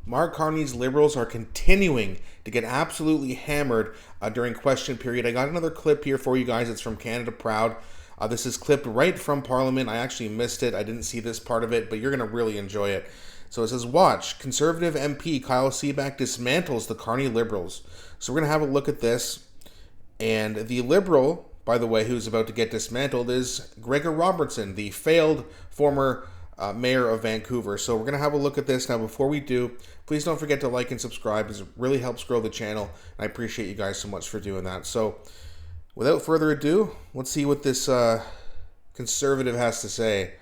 Mark Carney's Liberals are continuing to get absolutely hammered during question period. I got another clip here for you guys. It's from Canada Proud. This is clipped right from Parliament. I actually missed it. I didn't see this part of it, but you're going to really enjoy it. So it says, watch, Conservative MP Kyle Seaback dismantles the Carney Liberals. So we're going to have a look at this. And the Liberal, by the way, who's about to get dismantled is Gregor Robertson, the failed former mayor of Vancouver. So we're going to have a look at this. Now, before we do, please don't forget to like and subscribe, because it really helps grow the channel. And I appreciate you guys so much for doing that. So without further ado, let's see what this conservative has to say.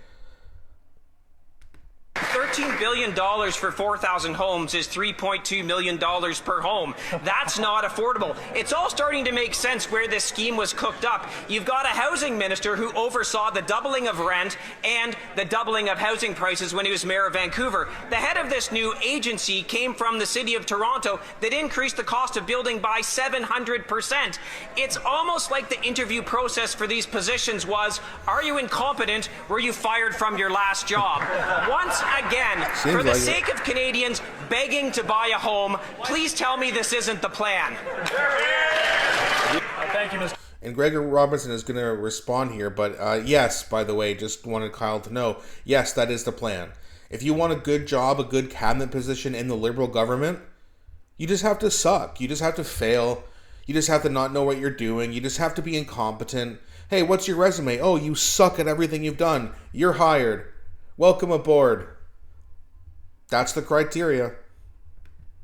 $13 billion for 4,000 homes is $3.2 million per home. That's not affordable. It's all starting to make sense where this scheme was cooked up. You've got a housing minister who oversaw the doubling of rent and the doubling of housing prices when he was mayor of Vancouver. The head of this new agency came from the city of Toronto that increased the cost of building by 700%. It's almost like the interview process for these positions was, are you incompetent? Were you fired from your last job? Once again, for the sake of Canadians begging to buy a home, please tell me this isn't the plan. Thank you, Mr. And Gregor Robertson is going to respond here, but yes, by the way, just wanted Kyle to know, yes, that is the plan. If you want a good job, a good cabinet position in the Liberal government, you just have to suck. You just have to fail. You just have to not know what you're doing. You just have to be incompetent. Hey, what's your resume? Oh, you suck at everything you've done. You're hired. Welcome aboard. That's the criteria.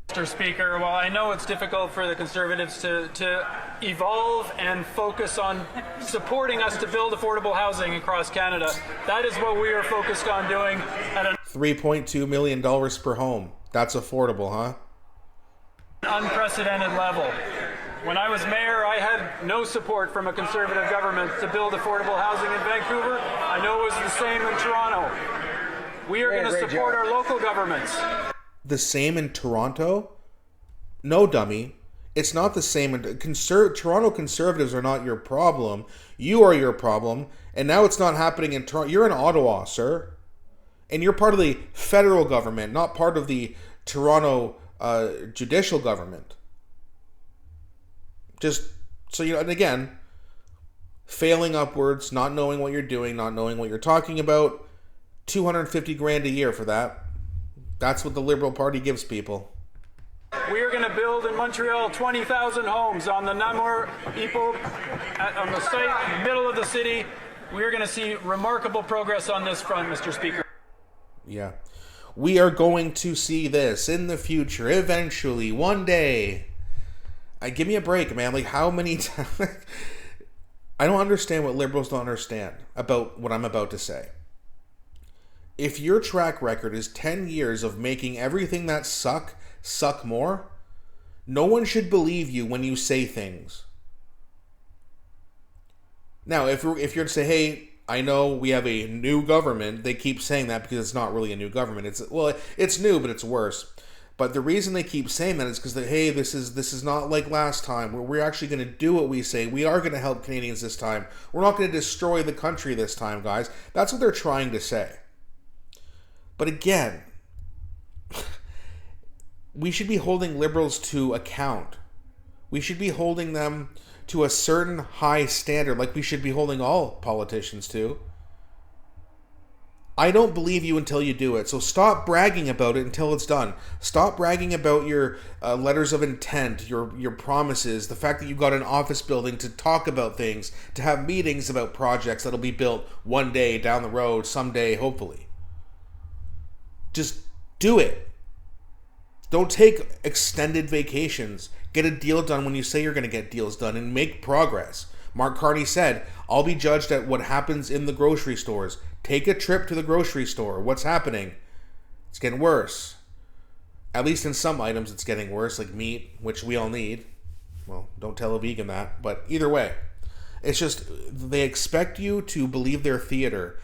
Mr. Speaker, while I know it's difficult for the Conservatives to evolve and focus on supporting us to build affordable housing across Canada, that is what we are focused on doing at an $3.2 million per home. That's affordable, huh? unprecedented level. When I was mayor, I had no support from a Conservative government to build affordable housing in Vancouver. I know it was the same in Toronto. We are going to support our local governments. The same in Toronto? No, dummy. It's not the same. Toronto Conservatives are not your problem. You are your problem. And now it's not happening in Toronto. You're in Ottawa, sir. And you're part of the federal government, not part of the Toronto judicial government. Just so you know, and again, failing upwards, not knowing what you're doing, not knowing what you're talking about, $250,000 a year for that. That's what the Liberal Party gives people. We are going to build in Montreal 20,000 homes on the Namur Ipo, on the site in the middle of the city. We are going to see remarkable progress on this front, Mr. Speaker. Yeah. We are going to see this in the future, eventually, one day. Give me a break, man. Like, how many times... I don't understand what Liberals don't understand about what I'm about to say. If your track record is 10 years of making everything that suck more, no one should believe you when you say things. Now, if you're to say, hey, I know we have a new government, they keep saying that because it's not really a new government. It's new, but it's worse. But the reason they keep saying that is because, hey, this is not like last time. We're actually going to do what we say. We are going to help Canadians this time. We're not going to destroy the country this time, guys. That's what they're trying to say. But again, we should be holding Liberals to account. We should be holding them to a certain high standard, like we should be holding all politicians to. I don't believe you until you do it. So stop bragging about it until it's done. Stop bragging about your letters of intent, your promises, the fact that you've got an office building to talk about things, to have meetings about projects that'll be built one day down the road, someday, hopefully. Just do it. Don't take extended vacations. Get a deal done when you say you're going to get deals done and make progress. Mark Carney said, I'll be judged at what happens in the grocery stores. Take a trip to the grocery store. What's happening? It's getting worse. At least in some items it's getting worse, like meat, which we all need. Well, don't tell a vegan that, but either way. It's just, they expect you to believe their theater.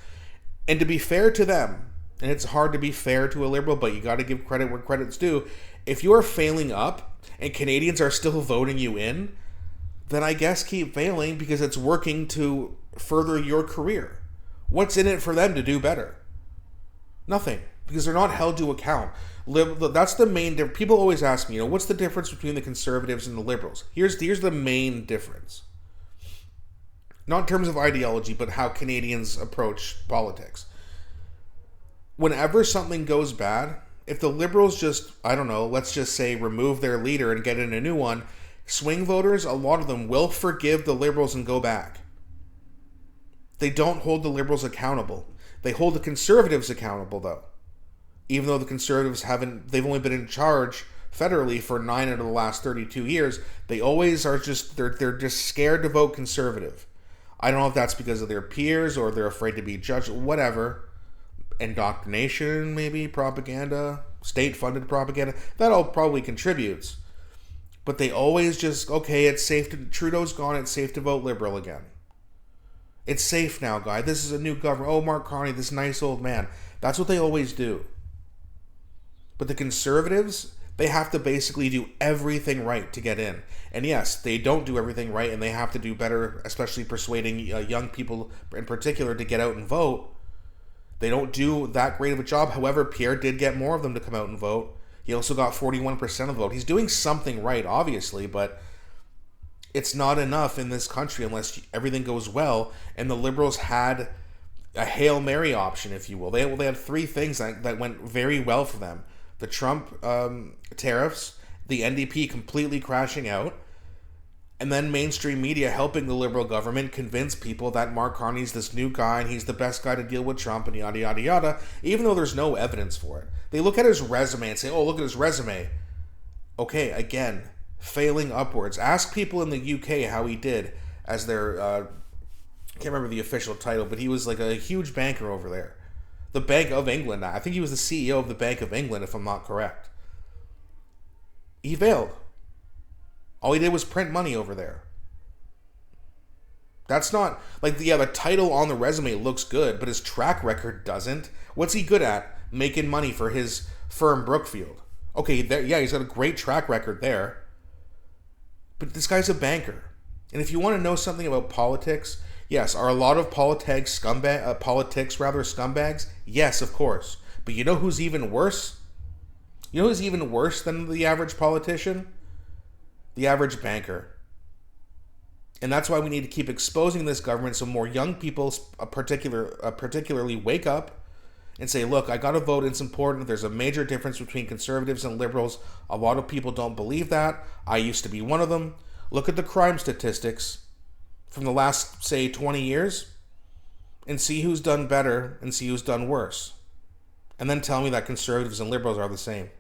And to be fair to them, and it's hard to be fair to a Liberal, but you got to give credit where credit's due. If you are failing up and Canadians are still voting you in, then I guess keep failing because it's working to further your career. What's in it for them to do better? Nothing, because they're not held to account. That's the main difference. People always ask me, what's the difference between the conservatives and the liberals? Here's the main difference. Not in terms of ideology, but how Canadians approach politics. Whenever something goes bad, if the liberals just, I don't know, let's just say remove their leader and get in a new one, swing voters, a lot of them will forgive the liberals and go back. They don't hold the liberals accountable. They hold the conservatives accountable, though. Even though the conservatives they've only been in charge federally for 9 out of the last 32 years, they always are they're just scared to vote conservative. I don't know if that's because of their peers or they're afraid to be judged, whatever. Indoctrination, maybe, propaganda, state-funded propaganda. That all probably contributes. But they always just, okay, it's safe to, Trudeau's gone, it's safe to vote Liberal again. It's safe now, guy. This is a new government. Oh, Mark Carney, this nice old man. That's what they always do. But the Conservatives, they have to basically do everything right to get in. And yes, they don't do everything right, and they have to do better, especially persuading young people in particular to get out and vote. They don't do that great of a job. However, Pierre did get more of them to come out and vote. He also got 41% of the vote. He's doing something right, obviously, but it's not enough in this country unless everything goes well. And the Liberals had a Hail Mary option, if you will. They had 3 things that went very well for them. The Trump tariffs, the NDP completely crashing out, and then mainstream media helping the Liberal government convince people that Mark Carney's this new guy and he's the best guy to deal with Trump and yada yada yada, even though there's no evidence for it. They look at his resume and say, oh, look at his resume. Okay, again, failing upwards. Ask people in the UK how he did as their, I can't remember the official title, but he was like a huge banker over there. The Bank of England. I think he was the CEO of the Bank of England, if I'm not correct. He failed. All he did was print money over there. That's not, like, the title on the resume looks good, but his track record doesn't. What's he good at? Making money for his firm, Brookfield. Okay, he's got a great track record there. But this guy's a banker. And if you want to know something about politics, yes, are a lot of politics scumbags? Yes, of course. But you know who's even worse? You know who's even worse than the average politician? The average banker. And that's why we need to keep exposing this government so more young people particularly wake up and say, look, I got to vote. It's important. There's a major difference between conservatives and liberals. A lot of people don't believe that. I used to be one of them. Look at the crime statistics from the last, say, 20 years and see who's done better and see who's done worse. And then tell me that conservatives and liberals are the same.